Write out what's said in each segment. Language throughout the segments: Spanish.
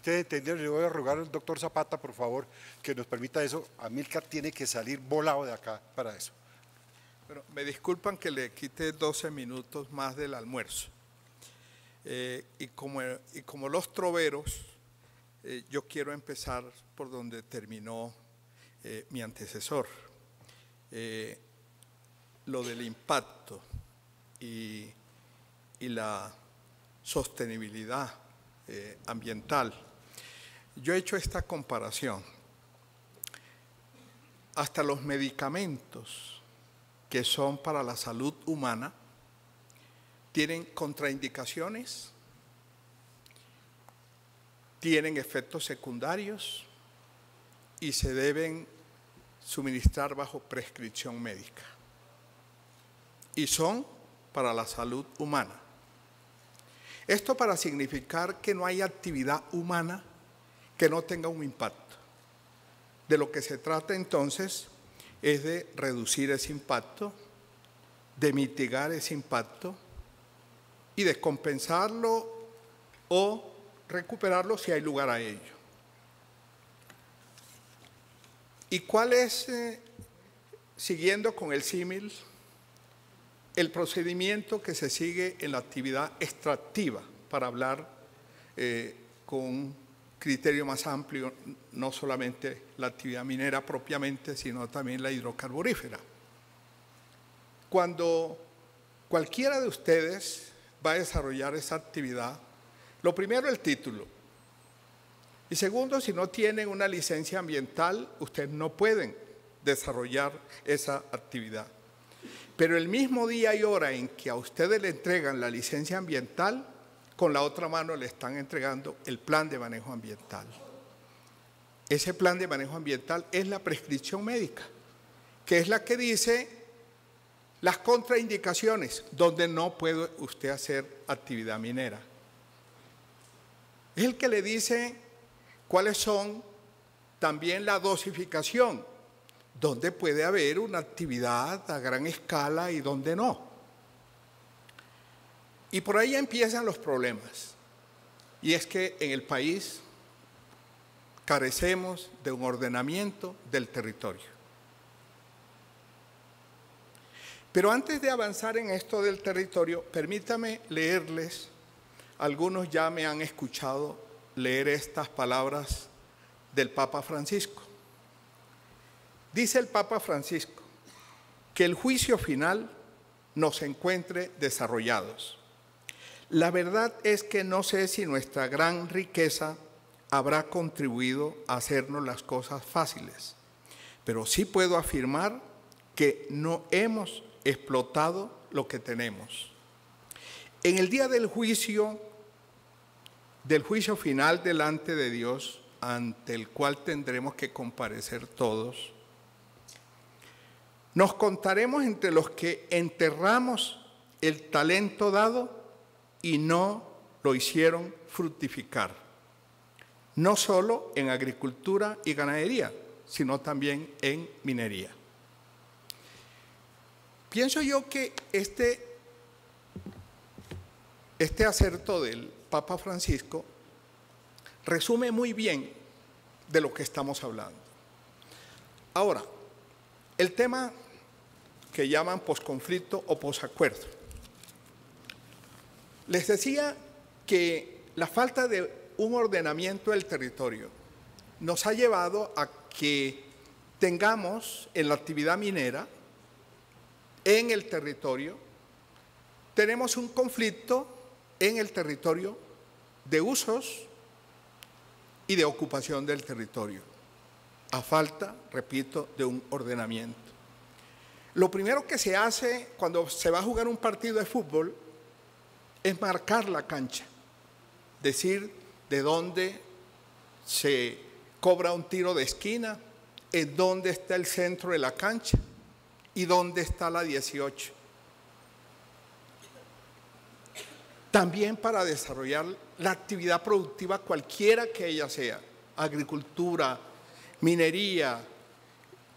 ustedes entendieron, yo voy a rogar al doctor Zapata, por favor, que nos permita eso. Amílcar tiene que salir volado de acá para eso. Bueno, me disculpan que le quite 12 minutos más del almuerzo. Y como los troveros, yo quiero empezar por donde terminó mi antecesor. Lo del impacto y la sostenibilidad ambiental. Yo he hecho esta comparación. Hasta los medicamentos que son para la salud humana tienen contraindicaciones, tienen efectos secundarios y se deben suministrar bajo prescripción médica. Y son para la salud humana. Esto para significar que no hay actividad humana que no tenga un impacto. De lo que se trata entonces es de reducir ese impacto, de mitigar ese impacto y de compensarlo o recuperarlo si hay lugar a ello. ¿Y cuál es, siguiendo con el símil, el procedimiento que se sigue en la actividad extractiva, para hablar con un criterio más amplio, no solamente la actividad minera propiamente, sino también la hidrocarburífera? Cuando cualquiera de ustedes va a desarrollar esa actividad, lo primero, el título. Y segundo, si no tienen una licencia ambiental, ustedes no pueden desarrollar esa actividad. Pero el mismo día y hora en que a ustedes le entregan la licencia ambiental, con la otra mano le están entregando el plan de manejo ambiental. Ese plan de manejo ambiental es la prescripción médica, que es la que dice las contraindicaciones donde no puede usted hacer actividad minera. Es el que le dice cuáles son también la dosificación, donde puede haber una actividad a gran escala y donde no. Y por ahí empiezan los problemas. Y es que en el país carecemos de un ordenamiento del territorio. Pero antes de avanzar en esto del territorio, permítame leerles, algunos ya me han escuchado leer estas palabras del Papa Francisco. Dice el Papa Francisco que el juicio final nos encuentre desarrollados. La verdad es que no sé si nuestra gran riqueza habrá contribuido a hacernos las cosas fáciles, pero sí puedo afirmar que no hemos explotado lo que tenemos. En el día del juicio final delante de Dios, ante el cual tendremos que comparecer todos, nos contaremos entre los que enterramos el talento dado y no lo hicieron fructificar, no solo en agricultura y ganadería, sino también en minería. Pienso yo que este acerto del Papa Francisco resume muy bien de lo que estamos hablando. Ahora, el tema que llaman posconflicto o posacuerdo. Les decía que la falta de un ordenamiento del territorio nos ha llevado a que tengamos en la actividad minera, en el territorio, tenemos un conflicto en el territorio de usos y de ocupación del territorio, a falta, repito, de un ordenamiento. Lo primero que se hace cuando se va a jugar un partido de fútbol es marcar la cancha, decir de dónde se cobra un tiro de esquina, en dónde está el centro de la cancha y dónde está la 18. También para desarrollar la actividad productiva cualquiera que ella sea, agricultura, minería,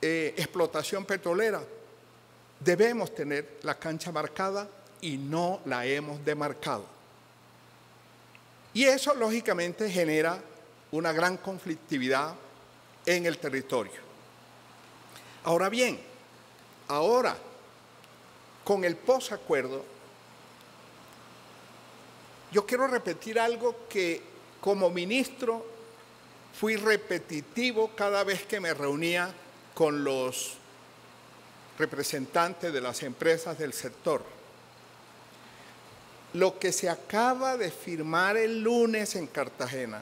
explotación petrolera, debemos tener la cancha marcada y no la hemos demarcado. Y eso lógicamente genera una gran conflictividad en el territorio. Ahora bien, ahora, con el posacuerdo, yo quiero repetir algo que como ministro fui repetitivo cada vez que me reunía con los representantes de las empresas del sector. Lo que se acaba de firmar el lunes en Cartagena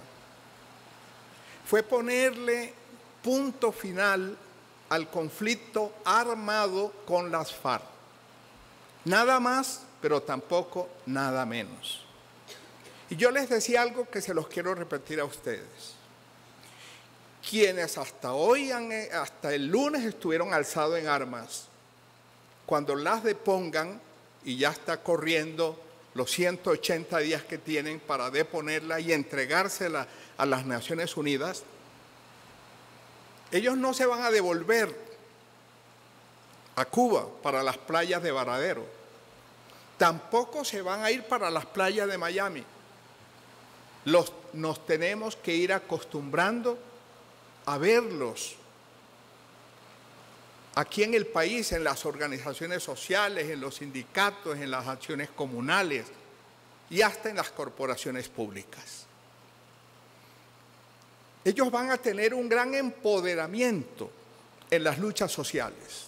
fue ponerle punto final al conflicto armado con las FARC. Nada más, pero tampoco nada menos. Y yo les decía algo que se los quiero repetir a ustedes. Quienes hasta hoy, hasta el lunes estuvieron alzados en armas, cuando las depongan, y ya está corriendo los 180 días que tienen para deponerla y entregársela a las Naciones Unidas, ellos no se van a devolver a Cuba para las playas de Varadero, tampoco se van a ir para las playas de Miami. Nos tenemos que ir acostumbrando a verlos aquí en el país, en las organizaciones sociales, en los sindicatos, en las acciones comunales y hasta en las corporaciones públicas. Ellos van a tener un gran empoderamiento en las luchas sociales.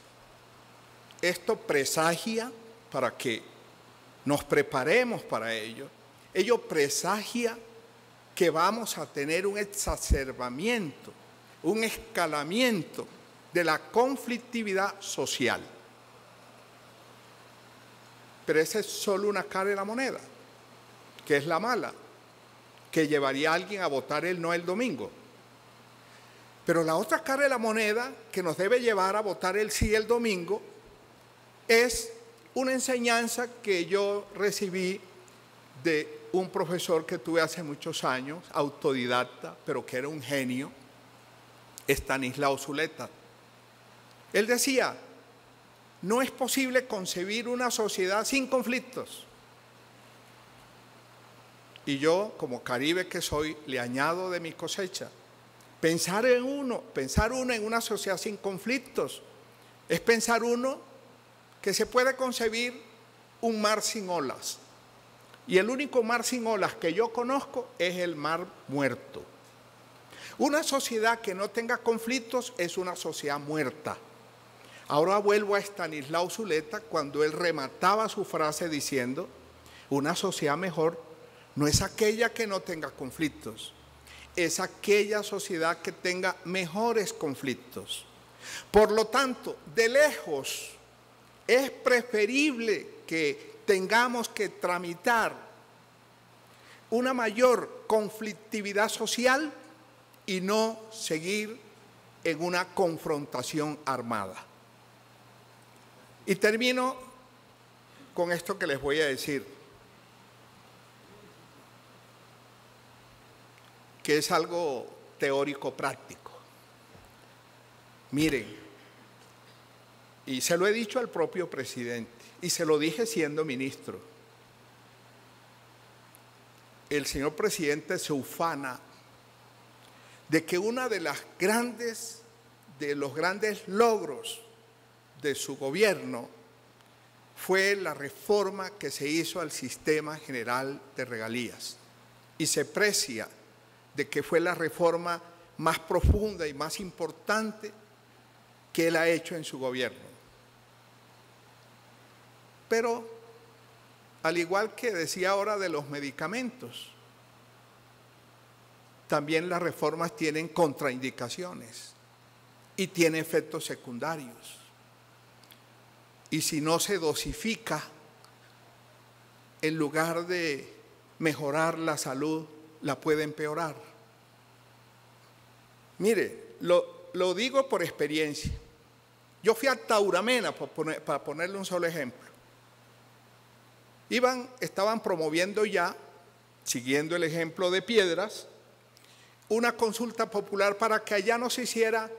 Esto presagia, para que nos preparemos para ello, ello presagia que vamos a tener un exacerbamiento, un escalamiento de la conflictividad social. Pero esa es solo una cara de la moneda, que es la mala, que llevaría a alguien a votar el no el domingo. Pero la otra cara de la moneda que nos debe llevar a votar el sí el domingo es una enseñanza que yo recibí de un profesor que tuve hace muchos años, autodidacta, pero que era un genio, Estanislao Zuleta. Él decía, no es posible concebir una sociedad sin conflictos. Y yo, como caribe que soy, le añado de mi cosecha. Pensar uno en una sociedad sin conflictos, es pensar uno que se puede concebir un mar sin olas. Y el único mar sin olas que yo conozco es el mar muerto. Una sociedad que no tenga conflictos es una sociedad muerta. Ahora vuelvo a Estanislao Zuleta cuando él remataba su frase diciendo, una sociedad mejor no es aquella que no tenga conflictos, es aquella sociedad que tenga mejores conflictos. Por lo tanto, de lejos, es preferible que tengamos que tramitar una mayor conflictividad social y no seguir en una confrontación armada. Y termino con esto que les voy a decir, que es algo teórico práctico. Miren, y se lo he dicho al propio presidente, y se lo dije siendo ministro, el señor presidente se ufana de que uno de los grandes logros de su gobierno fue la reforma que se hizo al sistema general de regalías, y se precia de que fue la reforma más profunda y más importante que él ha hecho en su gobierno. Pero, al igual que decía ahora de los medicamentos, también las reformas tienen contraindicaciones y tienen efectos secundarios. Y si no se dosifica, en lugar de mejorar la salud, la puede empeorar. Mire, lo digo por experiencia. Yo fui a Tauramena, para ponerle un solo ejemplo. Estaban promoviendo ya, siguiendo el ejemplo de Piedras, una consulta popular para que allá no se hiciera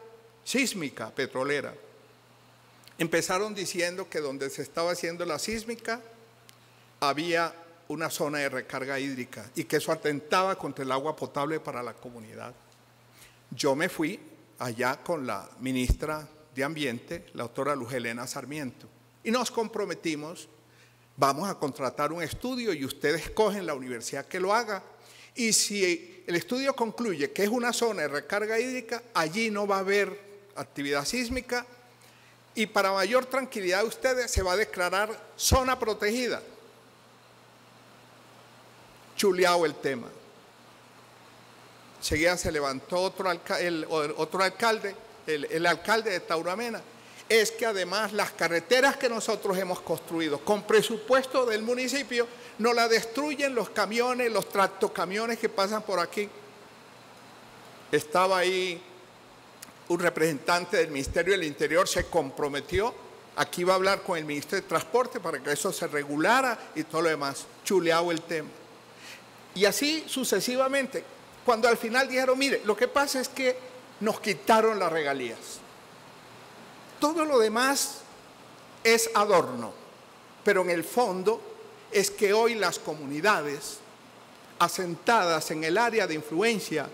sísmica petrolera. Empezaron diciendo que donde se estaba haciendo la sísmica había una zona de recarga hídrica y que eso atentaba contra el agua potable para la comunidad. Yo me fui allá con la ministra de Ambiente, la doctora Luz Helena Sarmiento, y nos comprometimos, vamos a contratar un estudio y ustedes escogen la universidad que lo haga, y si el estudio concluye que es una zona de recarga hídrica, allí no va a haber actividad sísmica, y para mayor tranquilidad de ustedes se va a declarar zona protegida. Chuleado el tema. Enseguida se levantó otro alcalde, el alcalde de Tauramena. Es que además las carreteras que nosotros hemos construido con presupuesto del municipio nos la destruyen los camiones, los tractocamiones que pasan por aquí. Estaba ahí un representante del Ministerio del Interior, se comprometió, aquí iba a hablar con el ministro de Transporte para que eso se regulara y todo lo demás. Chuleado el tema. Y así sucesivamente, cuando al final dijeron, mire, lo que pasa es que nos quitaron las regalías. Todo lo demás es adorno, pero en el fondo es que hoy las comunidades asentadas en el área de influencia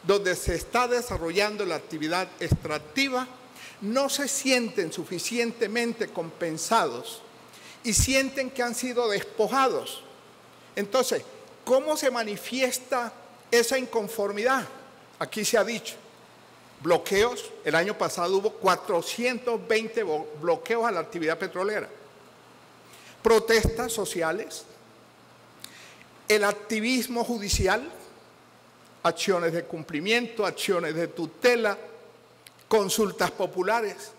donde se está desarrollando la actividad extractiva no se sienten suficientemente compensados y sienten que han sido despojados. Entonces, ¿cómo se manifiesta esa inconformidad? Aquí se ha dicho, bloqueos, el año pasado hubo 420 bloqueos a la actividad petrolera, protestas sociales, el activismo judicial, acciones de cumplimiento, acciones de tutela, consultas populares.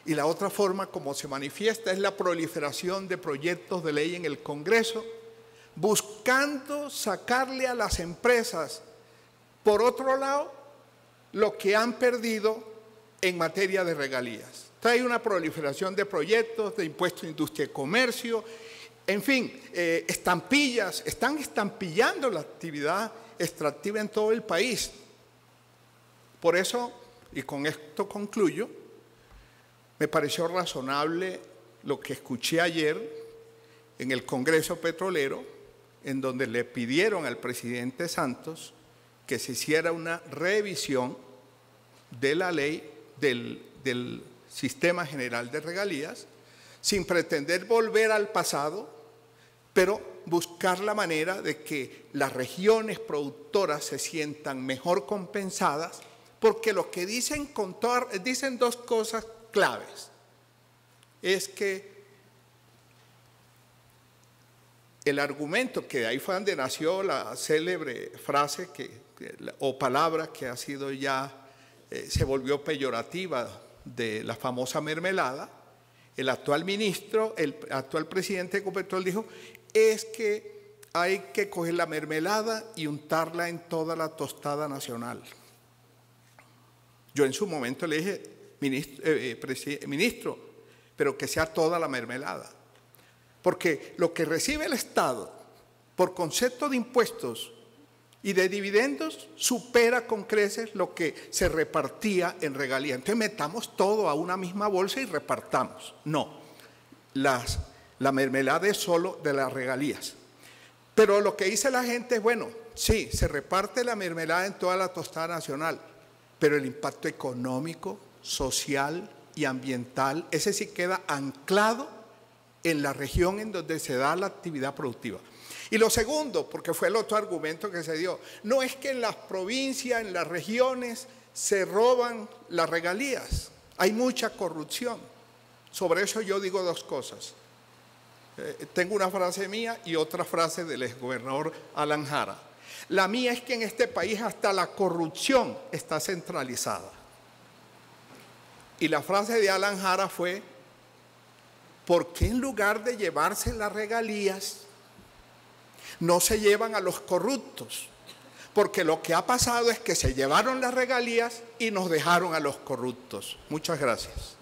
Y la otra forma como se manifiesta es la proliferación de proyectos de ley en el Congreso, buscando sacarle a las empresas, por otro lado, lo que han perdido en materia de regalías. Entonces hay una proliferación de proyectos, de impuesto de industria y comercio, en fin, estampillas, están estampillando la actividad extractiva en todo el país. Por eso, y con esto concluyo, me pareció razonable lo que escuché ayer en el Congreso Petrolero, en donde le pidieron al presidente Santos que se hiciera una revisión de la ley del Sistema General de Regalías, sin pretender volver al pasado, pero buscar la manera de que las regiones productoras se sientan mejor compensadas, porque lo que dicen dicen dos cosas claves. Es que el argumento, que de ahí fue donde nació la célebre frase o palabra que ha sido ya, se volvió peyorativa, de la famosa mermelada. El actual ministro, el actual presidente de Ecopetrol dijo, es que hay que coger la mermelada y untarla en toda la tostada nacional. Yo en su momento le dije, ministro, pero que sea toda la mermelada. Porque lo que recibe el Estado por concepto de impuestos y de dividendos supera con creces lo que se repartía en regalías. Entonces metamos todo a una misma bolsa y repartamos. No, la mermelada es solo de las regalías. Pero lo que dice la gente es, bueno, sí, se reparte la mermelada en toda la tostada nacional, pero el impacto económico, social y ambiental, ese sí queda anclado en la región en donde se da la actividad productiva. Y lo segundo, porque fue el otro argumento que se dio, no es que en las provincias, en las regiones, se roban las regalías. Hay mucha corrupción. Sobre eso yo digo dos cosas. Tengo una frase mía y otra frase del exgobernador Alan Jara. La mía es que en este país hasta la corrupción está centralizada. Y la frase de Alan Jara fue, ¿por qué en lugar de llevarse las regalías no se llevan a los corruptos? Porque lo que ha pasado es que se llevaron las regalías y nos dejaron a los corruptos. Muchas gracias.